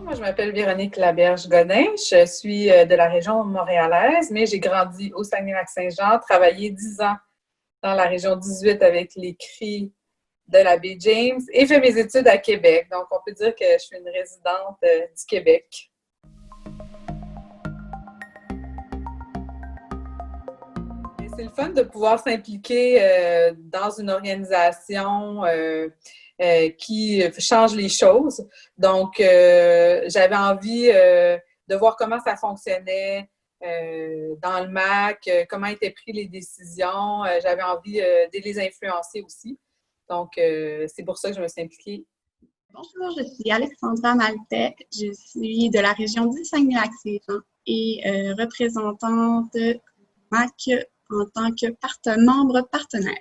Moi, je m'appelle Véronique Laberge-Godin. Je suis de la région montréalaise, mais j'ai grandi au Saguenay-Lac-Saint-Jean, travaillé 10 ans dans la région 18 avec les cris de la baie James et fait mes études à Québec. Donc, on peut dire que je suis une résidente du Québec. C'est le fun de pouvoir s'impliquer dans une organisation qui change les choses. Donc, j'avais envie de voir comment ça fonctionnait dans le MAC, comment étaient prises les décisions. J'avais envie de les influencer aussi. Donc, c'est pour ça que je me suis impliquée. Bonjour, je suis Alexandra Maltais. Je suis de la région du Saguenay-Lac-Saint-Jean et représentante MAC en tant que membre partenaire.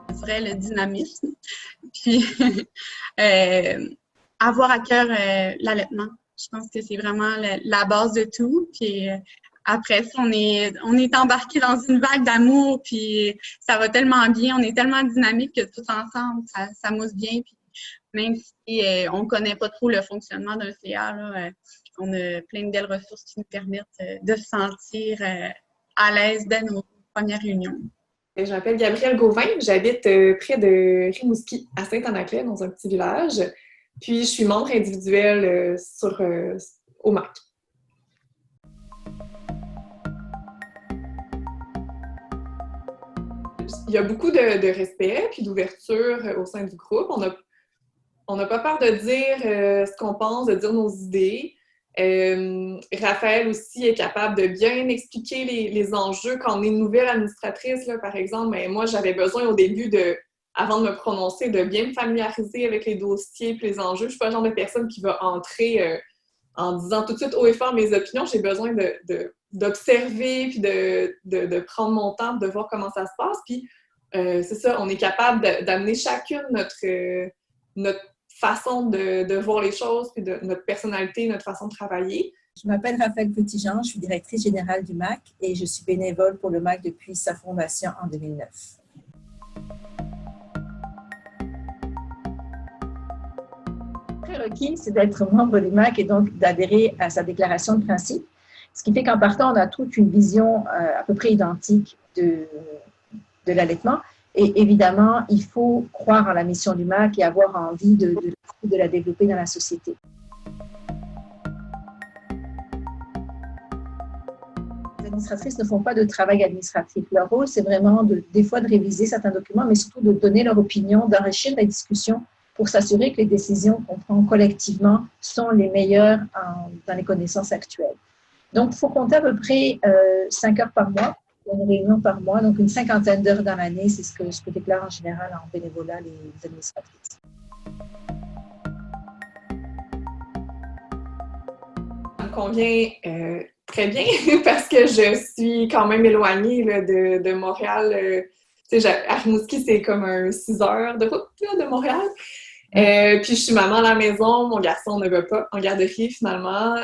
Je dirais le dynamisme, puis avoir à cœur l'allaitement. Je pense que c'est vraiment la base de tout. Puis après ça, on est embarqué dans une vague d'amour, puis ça va tellement bien, on est tellement dynamique que tout ensemble, ça mousse bien. Puis même si on ne connaît pas trop le fonctionnement d'un CA, là, on a plein de belles ressources qui nous permettent de se sentir à l'aise dès nos premières réunions. Je m'appelle Gabrielle Gauvin, j'habite près de Rimouski, à Saint-Anaclet, dans un petit village. Puis, je suis membre individuelle au MAC. Il y a beaucoup de respect puis d'ouverture au sein du groupe. On n'a pas peur de dire ce qu'on pense, de dire nos idées. Raphaël aussi est capable de bien expliquer les enjeux. Quand on est une nouvelle administratrice, là, par exemple, mais moi, j'avais besoin au début, avant de me prononcer, de bien me familiariser avec les dossiers et les enjeux. Je ne suis pas le genre de personne qui va entrer en disant tout de suite haut et fort mes opinions. J'ai besoin d'observer puis de prendre mon temps, de voir comment ça se passe. Puis, c'est ça, on est capable d'amener chacune notre façon de voir les choses, puis de notre personnalité, notre façon de travailler. Je m'appelle Raphaël Petitjean, je suis directrice générale du MAC et je suis bénévole pour le MAC depuis sa fondation en 2009. Le prérequis, c'est d'être membre du MAC et donc d'adhérer à sa déclaration de principe, ce qui fait qu'en partant, on a toute une vision à peu près identique de l'allaitement. Et évidemment, il faut croire en la mission du MAC et avoir envie de la développer dans la société. Les administratrices ne font pas de travail administratif. Leur rôle, c'est vraiment des fois de réviser certains documents, mais surtout de donner leur opinion, d'enrichir la discussion pour s'assurer que les décisions qu'on prend collectivement sont les meilleures dans les connaissances actuelles. Donc, il faut compter à peu près 5 heures par mois. Une réunion par mois, donc une 50aine d'heures dans l'année, c'est ce que déclarent en général en bénévolat les administratrices. Ça me convient très bien parce que je suis quand même éloignée là, de Montréal. À Rimouski, c'est comme 6 heures de route là, de Montréal. Puis je suis maman à la maison, mon garçon ne veut pas en garderie finalement.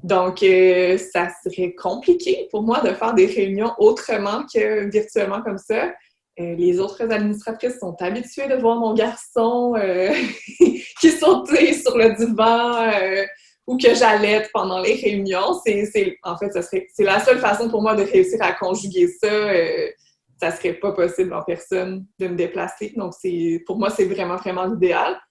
Donc, ça serait compliqué pour moi de faire des réunions autrement que virtuellement comme ça. Les autres administratrices sont habituées de voir mon garçon qui sautait sur le divan ou que j'allaite pendant les réunions. En fait, c'est la seule façon pour moi de réussir à conjuguer ça. Ça serait pas possible en personne de me déplacer. Donc, pour moi, c'est vraiment, vraiment l'idéal.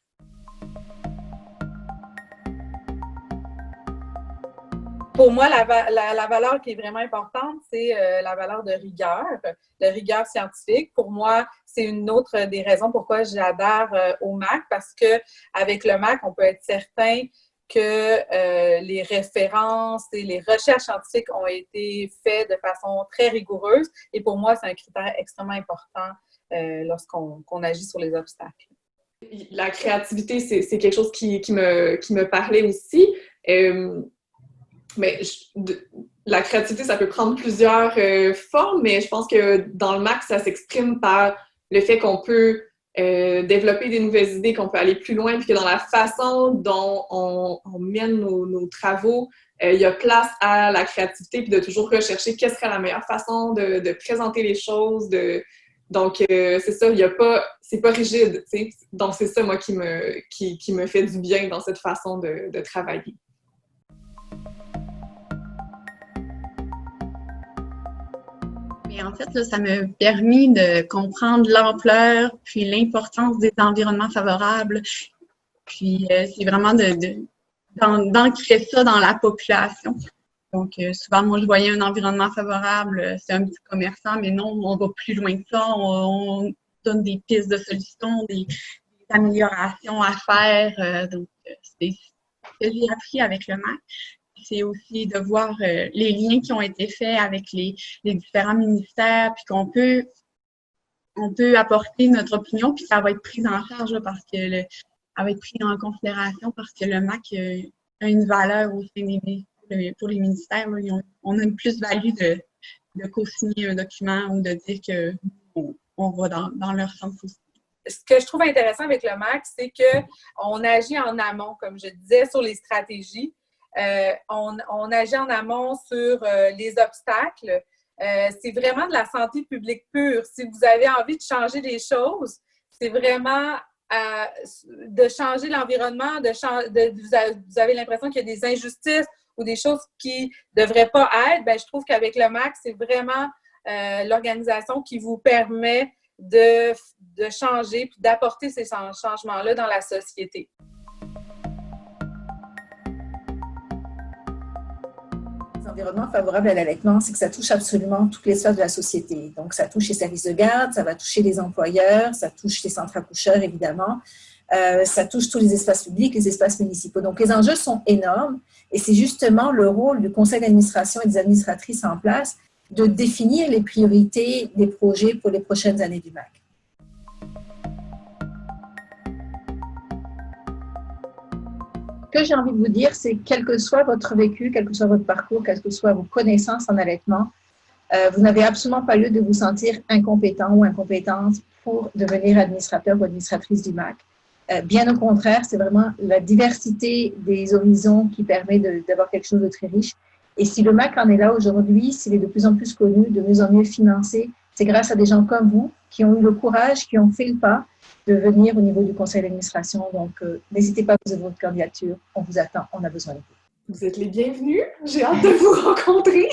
Pour moi, la valeur qui est vraiment importante, c'est la valeur de rigueur scientifique. Pour moi, c'est une autre des raisons pourquoi j'adhère au MAC, parce qu'avec le MAC, on peut être certain que les références et les recherches scientifiques ont été faites de façon très rigoureuse. Et pour moi, c'est un critère extrêmement important lorsqu'on agit sur les obstacles. La créativité, c'est quelque chose qui me parlait aussi. Mais la créativité, ça peut prendre plusieurs formes, mais je pense que dans le MAC, ça s'exprime par le fait qu'on peut développer des nouvelles idées, qu'on peut aller plus loin, puis que dans la façon dont on mène nos travaux, il y a place à la créativité, puis de toujours rechercher quelle serait la meilleure façon de présenter les choses, Donc, c'est ça, c'est pas rigide, tu sais. Donc, c'est ça, moi, qui me fait du bien dans cette façon de travailler. Et en fait, là, ça m'a permis de comprendre l'ampleur puis l'importance des environnements favorables. Puis, c'est vraiment d'ancrer ça dans la population. Donc, souvent, moi, je voyais un environnement favorable, c'est un petit commerçant, mais non, on va plus loin que ça. On donne des pistes de solutions, des améliorations à faire. Donc, c'est ce que j'ai appris avec le MAC. C'est aussi de voir les liens qui ont été faits avec les différents ministères, puis qu'on peut apporter notre opinion, puis ça va être pris en charge là, parce que ça va être pris en considération parce que le MAC a une valeur au sein pour les ministères. Là, on a une plus-value de co-signer un document ou de dire qu'on va dans leur sens aussi. Ce que je trouve intéressant avec le MAC, c'est qu'on agit en amont, comme je disais, sur les stratégies. On agit en amont sur les obstacles. C'est vraiment de la santé publique pure. Si vous avez envie de changer des choses, c'est vraiment de changer l'environnement, vous avez l'impression qu'il y a des injustices ou des choses qui ne devraient pas être. Bien, je trouve qu'avec le MAC, c'est vraiment l'organisation qui vous permet de changer puis d'apporter ces changements-là dans la société. L'environnement favorable à l'allaitement, c'est que ça touche absolument toutes les sphères de la société. Donc, ça touche les services de garde, ça va toucher les employeurs, ça touche les centres accoucheurs, évidemment. Ça touche tous les espaces publics, les espaces municipaux. Donc, les enjeux sont énormes et c'est justement le rôle du conseil d'administration et des administratrices en place de définir les priorités des projets pour les prochaines années du MAC. Ce que j'ai envie de vous dire, c'est quel que soit votre vécu, quel que soit votre parcours, quelles que soient vos connaissances en allaitement, vous n'avez absolument pas lieu de vous sentir incompétent ou incompétente pour devenir administrateur ou administratrice du MAC. Bien au contraire, c'est vraiment la diversité des horizons qui permet d'avoir quelque chose de très riche. Et si le MAC en est là aujourd'hui, s'il est de plus en plus connu, de mieux en mieux financé, c'est grâce à des gens comme vous qui ont eu le courage, qui ont fait le pas de venir au niveau du conseil d'administration. Donc, n'hésitez pas à poser votre candidature. On vous attend. On a besoin de vous. Vous êtes les bienvenus. J'ai hâte de vous rencontrer.